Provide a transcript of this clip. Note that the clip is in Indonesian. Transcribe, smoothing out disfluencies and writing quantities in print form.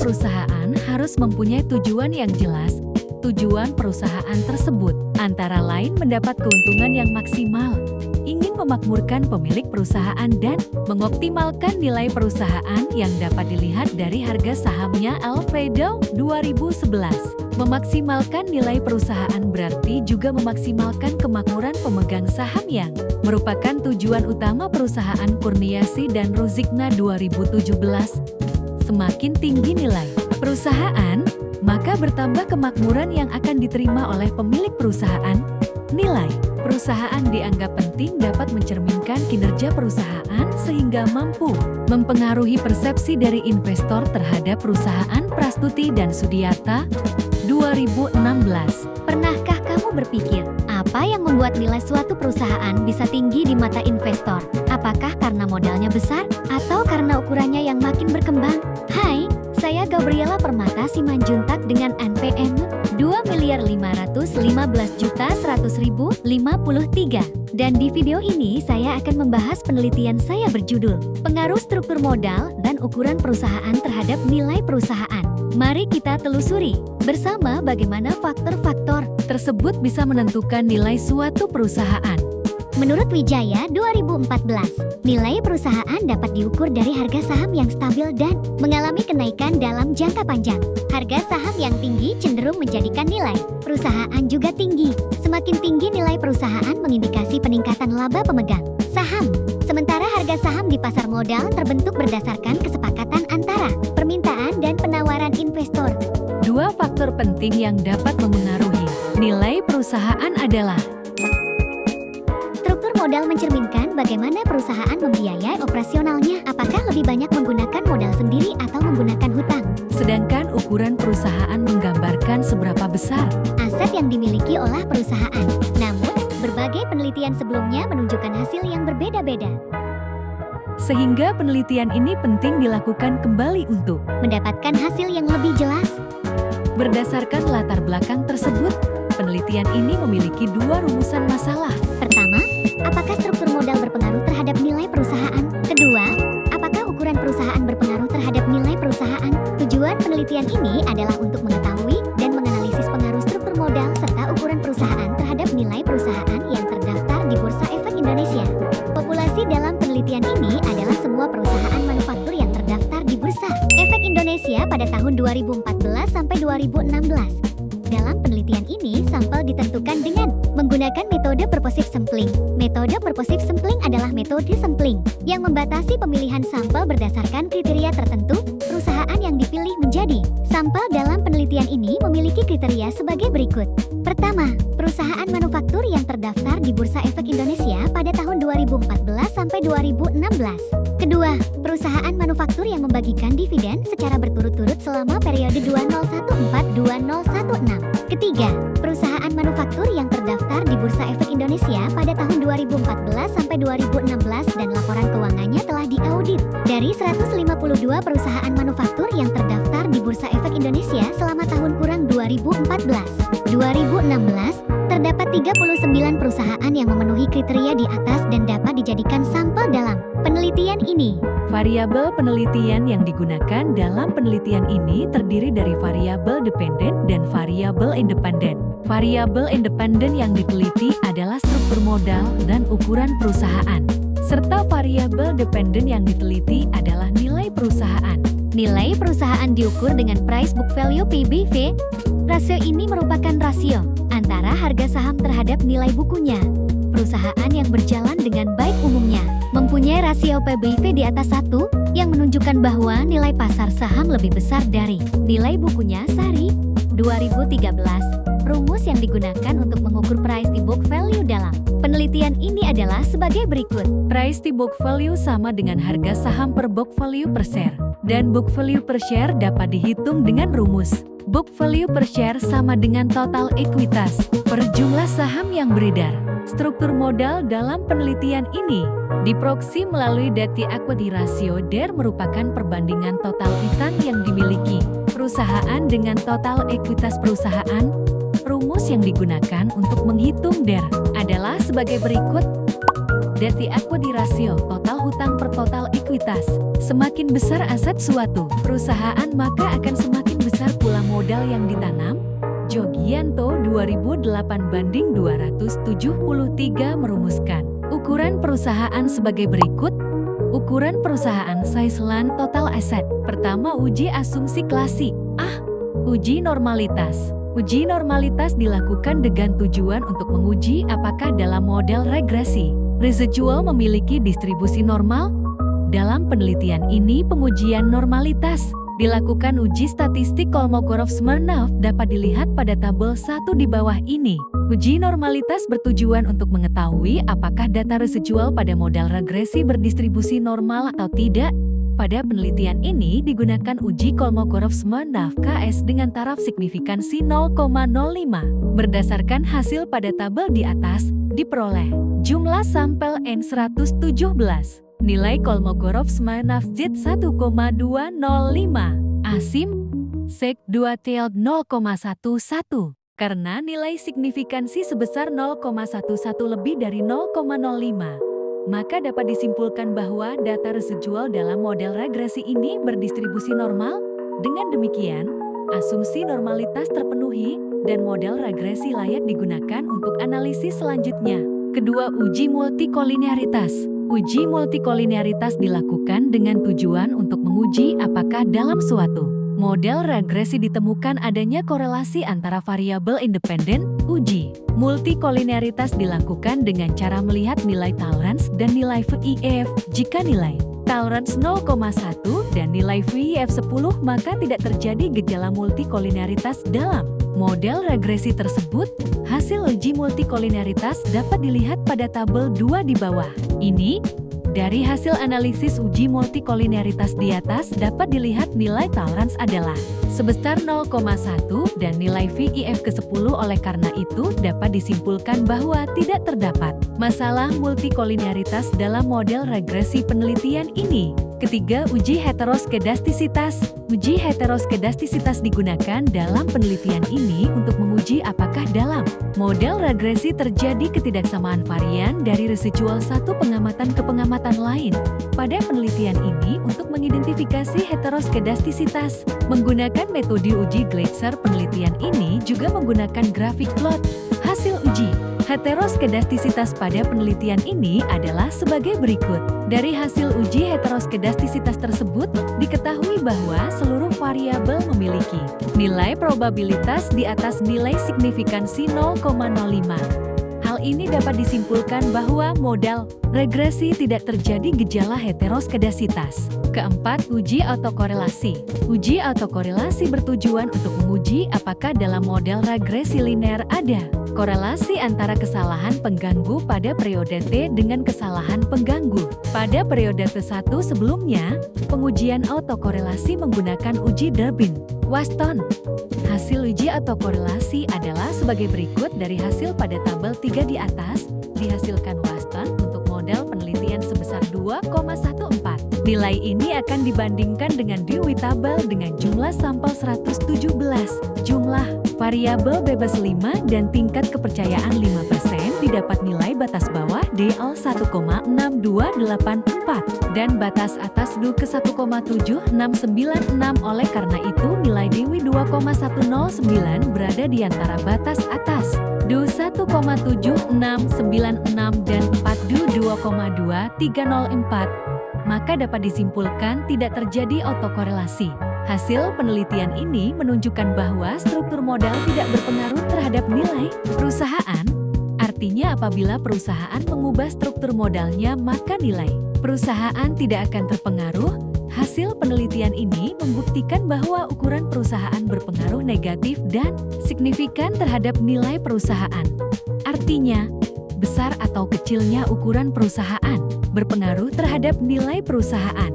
perusahaan harus mempunyai tujuan yang jelas. Tujuan perusahaan tersebut antara lain mendapat keuntungan yang maksimal, ingin memakmurkan pemilik perusahaan dan mengoptimalkan nilai perusahaan yang dapat dilihat dari harga sahamnya. Alfredo 2011. Memaksimalkan nilai perusahaan berarti juga memaksimalkan kemakmuran pemegang saham yang merupakan tujuan utama perusahaan. Kurniasi dan Ruzikna 2017. Semakin tinggi nilai perusahaan, maka bertambah kemakmuran yang akan diterima oleh pemilik perusahaan. Nilai perusahaan dianggap penting dapat mencerminkan kinerja perusahaan sehingga mampu mempengaruhi persepsi dari investor terhadap perusahaan. Prastuti dan Sudiarta 2016. Pernahkah kamu berpikir, apa yang membuat nilai suatu perusahaan bisa tinggi di mata investor? Apakah karena modalnya besar atau karena ukurannya yang makin berkembang? Hai, saya Gabriela Permata Simanjuntak dengan NPM 2.515.100.053. Dan di video ini saya akan membahas penelitian saya berjudul Pengaruh Struktur Modal dan Ukuran Perusahaan Terhadap Nilai Perusahaan. Mari kita telusuri bersama bagaimana faktor-faktor tersebut bisa menentukan nilai suatu perusahaan. Menurut Wijaya 2014, nilai perusahaan dapat diukur dari harga saham yang stabil dan mengalami kenaikan dalam jangka panjang. Harga saham yang tinggi cenderung menjadikan nilai perusahaan juga tinggi. Semakin tinggi nilai perusahaan mengindikasi peningkatan laba pemegang saham. Sementara harga saham di pasar modal terbentuk berdasarkan kesepakatan antara permintaan dan penawaran investor. Dua faktor penting yang dapat memengaruhi nilai perusahaan adalah struktur modal mencerminkan bagaimana perusahaan membiayai operasionalnya. Apakah lebih banyak menggunakan modal sendiri atau menggunakan hutang? Sedangkan ukuran perusahaan menggambarkan seberapa besar aset yang dimiliki oleh perusahaan. Namun, berbagai penelitian sebelumnya menunjukkan hasil yang berbeda-beda. Sehingga penelitian ini penting dilakukan kembali untuk mendapatkan hasil yang lebih jelas. Berdasarkan latar belakang tersebut, penelitian ini memiliki dua rumusan masalah. Pertama, apakah struktur modal berpengaruh terhadap nilai perusahaan? Kedua, apakah ukuran perusahaan berpengaruh terhadap nilai perusahaan? Tujuan penelitian ini adalah untuk mengetahui dan menganalisis pengaruh struktur modal serta ukuran perusahaan terhadap nilai perusahaan yang terdaftar di Bursa Efek Indonesia. Populasi dalam penelitian ini adalah semua perusahaan manufaktur yang terdaftar di Bursa Efek Indonesia pada tahun 2014 sampai 2016. Dalam penelitian ini, sampel ditentukan dengan menggunakan metode purposive sampling. Metode purposive sampling adalah metode sampling yang membatasi pemilihan sampel berdasarkan kriteria tertentu. Perusahaan yang dipilih menjadi sampel dalam penelitian ini memiliki kriteria sebagai berikut. Pertama, perusahaan manufaktur yang terdaftar di Bursa Efek Indonesia pada tahun 2014 sampai 2016. Kedua, perusahaan manufaktur yang membagikan dividen secara berturut-turut selama periode 2014-2016. Ketiga, perusahaan manufaktur yang terdaftar di Bursa Efek Indonesia pada tahun 2014 sampai 2016 dan laporan keuangannya telah diaudit. Dari 152 perusahaan manufaktur yang terdaftar di Bursa Efek Indonesia selama tahun kurang 2014-2016, terdapat 39 perusahaan yang memenuhi kriteria di atas dan dapat dijadikan sampel dalam penelitian ini. Variabel penelitian yang digunakan dalam penelitian ini terdiri dari variabel dependen dan variabel independen. Variabel independen yang diteliti adalah struktur modal dan ukuran perusahaan, serta variabel dependen yang diteliti adalah nilai perusahaan. Nilai perusahaan diukur dengan price book value (PBV). Rasio ini merupakan rasio antara harga saham terhadap nilai bukunya. Perusahaan yang berjalan dengan baik umumnya mempunyai rasio PBV di atas 1, yang menunjukkan bahwa nilai pasar saham lebih besar dari nilai bukunya. Sari 2013. Rumus yang digunakan untuk mengukur price to book value dalam penelitian ini adalah sebagai berikut. Price to book value sama dengan harga saham per book value per share, dan book value per share dapat dihitung dengan rumus book value per share sama dengan total ekuitas per jumlah saham yang beredar. Struktur modal dalam penelitian ini diproksi melalui debt to equity ratio. DER merupakan perbandingan total utang yang dimiliki perusahaan dengan total ekuitas perusahaan. Rumus yang digunakan untuk menghitung DER adalah sebagai berikut. Debt to equity ratio, total hutang per total ekuitas. Semakin besar aset suatu perusahaan maka akan semakin besar pula modal yang ditanam. Jogianto 2008:273 merumuskan ukuran perusahaan sebagai berikut. Ukuran perusahaan size-land total asset. Pertama, uji asumsi klasik. Uji normalitas. Uji normalitas dilakukan dengan tujuan untuk menguji apakah dalam model regresi residual memiliki distribusi normal. Dalam penelitian ini, pengujian normalitas dilakukan uji statistik Kolmogorov-Smirnov dapat dilihat pada tabel 1 di bawah ini. Uji normalitas bertujuan untuk mengetahui apakah data residual pada model regresi berdistribusi normal atau tidak. Pada penelitian ini digunakan uji Kolmogorov-Smirnov KS dengan taraf signifikansi 0,05. Berdasarkan hasil pada tabel di atas, diperoleh jumlah sampel N117. Nilai Kolmogorov-Smirnov Z 1,205. ASIM SEC 2 TILD 0,11. Karena nilai signifikansi sebesar 0,11 lebih dari 0,05. Maka dapat disimpulkan bahwa data residual dalam model regresi ini berdistribusi normal. Dengan demikian, asumsi normalitas terpenuhi dan model regresi layak digunakan untuk analisis selanjutnya. Kedua, uji multikolinearitas. Uji multikolinearitas dilakukan dengan tujuan untuk menguji apakah dalam suatu model regresi ditemukan adanya korelasi antara variabel independen. Uji multikolinearitas dilakukan dengan cara melihat nilai tolerance dan nilai VIF. Jika nilai tolerance 0,1 dan nilai VIF 10, maka tidak terjadi gejala multikolinearitas dalam model regresi tersebut. Hasil uji multikolinearitas dapat dilihat pada tabel 2 di bawah ini. Dari hasil analisis uji multikolinearitas di atas dapat dilihat nilai tolerance adalah sebesar 0,1 dan nilai VIF ke-10. Oleh karena itu dapat disimpulkan bahwa tidak terdapat masalah multikolinearitas dalam model regresi penelitian ini. Ketiga, uji heteroskedastisitas. Uji heteroskedastisitas digunakan dalam penelitian ini untuk menguji apakah dalam model regresi terjadi ketidaksamaan varian dari residual satu pengamatan ke pengamatan lain. Pada penelitian ini untuk mengidentifikasi heteroskedastisitas, menggunakan metode uji Gleitzer. Penelitian ini juga menggunakan grafik plot. Hasil uji heteroskedastisitas pada penelitian ini adalah sebagai berikut. Dari hasil uji heteroskedastisitas tersebut, diketahui bahwa seluruh variabel memiliki nilai probabilitas di atas nilai signifikansi 0,05. Hal ini dapat disimpulkan bahwa model regresi tidak terjadi gejala heteroskedasitas. Keempat, uji autokorelasi. Uji autokorelasi bertujuan untuk menguji apakah dalam model regresi linear ada korelasi antara kesalahan pengganggu pada periode T dengan kesalahan pengganggu pada periode T1 sebelumnya. Pengujian autokorelasi menggunakan uji Durbin-Waston. Hasil uji autokorelasi adalah sebagai berikut. Dari hasil pada tabel 3 di atas, dihasilkan Waston untuk model penelitian sebesar 2,14. Nilai ini akan dibandingkan dengan Dewey tabel dengan jumlah sampel 117, jumlah variabel bebas 5 dan tingkat kepercayaan 5%. Didapat nilai batas bawah DL 1,6284 dan batas atas DU ke 1,7696. Oleh karena itu nilai Dewey 2,109 berada di antara batas atas DU 1,7696 dan 4 DU 2,2304. Maka dapat disimpulkan tidak terjadi autokorelasi. Hasil penelitian ini menunjukkan bahwa struktur modal tidak berpengaruh terhadap nilai perusahaan. Artinya apabila perusahaan mengubah struktur modalnya maka nilai perusahaan tidak akan terpengaruh. Hasil penelitian ini membuktikan bahwa ukuran perusahaan berpengaruh negatif dan signifikan terhadap nilai perusahaan. Artinya, besar atau kecilnya ukuran perusahaan berpengaruh terhadap nilai perusahaan.